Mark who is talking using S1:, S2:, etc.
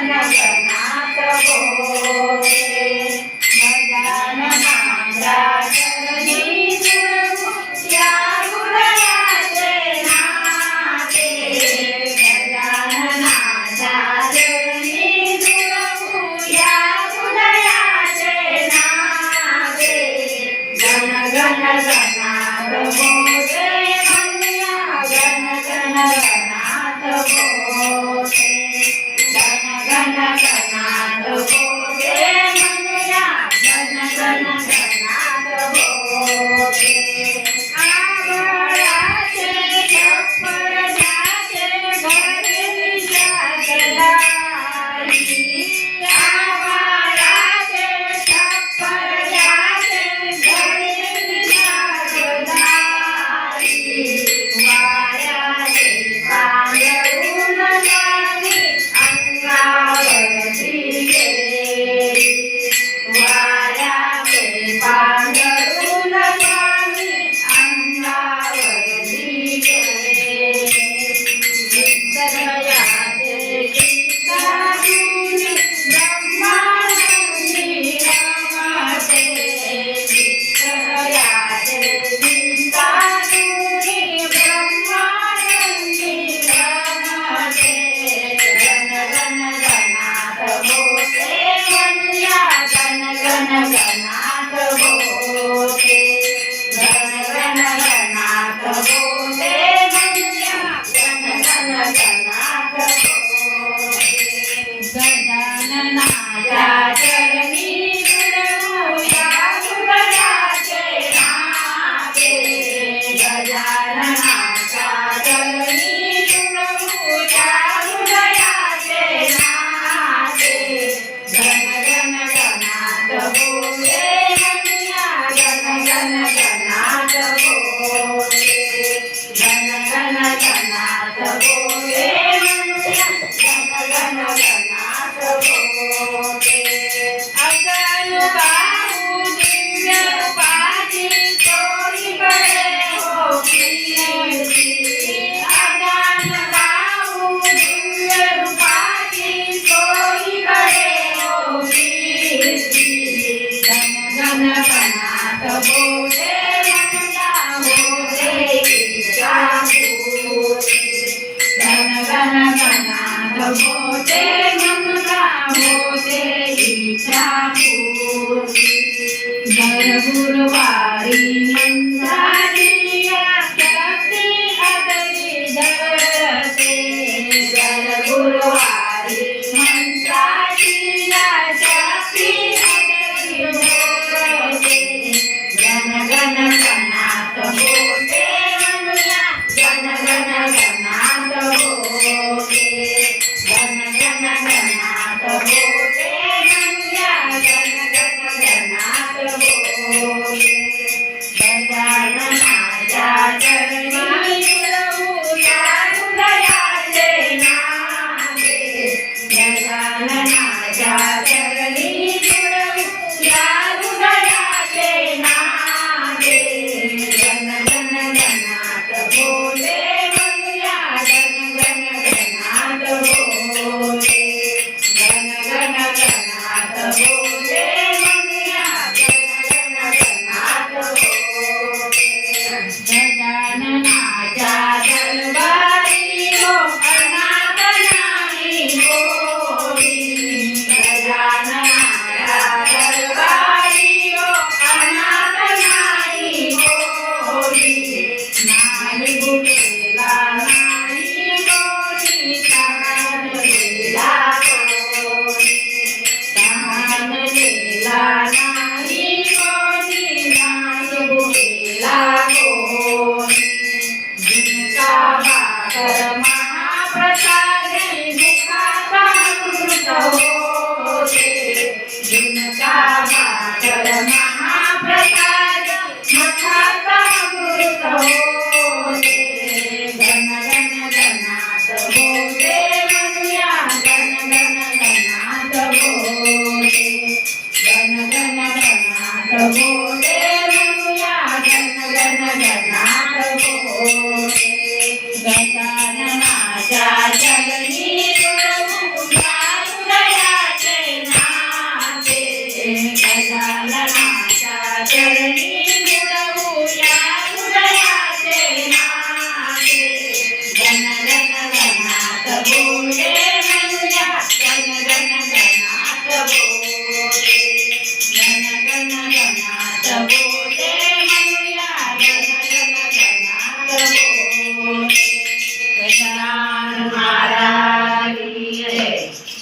S1: गणात बोले गजाननाच्या चरणी जुळवू या हृदयाचे नाते गजाननाच्या चरणी जुळवू या हृदयाचे नाते गण गण गणात बोले म्हणूया गण गण गणात बोले गण गण गणात बोले म्हणूया गण गण गणात बोले आभाळाचे छप्पर जाचे भरली जगदारी आभाळाचे छप्पर जाचे भरली जगदारी वाऱ्याने पांघरून स्वामी अंगावरती गेली वाऱ्याने पांघरून स्वामी अंगावरती गेली विठ्ठलयाचे गीतातून ब्रह्मानंदी रमते विठ्ठलयाचे गीतातून ब्रह्मानंदी रमते गण गण गणात बोले म्हणूया गण गण गणात बोले गण गण गणात बोले म्हणूया गण गण गणात बोले गजाननाच्या चरणी जुळवू या हृदयाचे नाते गजाननाच्या चरणी जुळवू या हृदयाचे नाते गण गण गणात बोले म्हणूया गण गण गणात बोले गण गण गणात बोले म्हणूया गण गण गणात बोले अगन बाहू दिव्य रूपाची तोही बळे हो कीर्ती अगन बाहू दिव्य रूपाची तोही बळे हो कीर्ती गण गण गणात बोले म्हणूया बोले इच्छापूर्ती गण गण गणात बोले म्हणूया बोले इच्छापूर्ती दर गुरुवारी मंत्रादिया शक्ती अगदी धरते दर गुरुवारी मंत्रादिया शक्ती अगदी धरते गण गण गणात बोले म्हणूया गण गण गणात बोले गण गण गणात बोले म्हणूया गण गण गणात बोले गजाननाच्या चरणी जुळवू या हृदयाचे नाते चरणी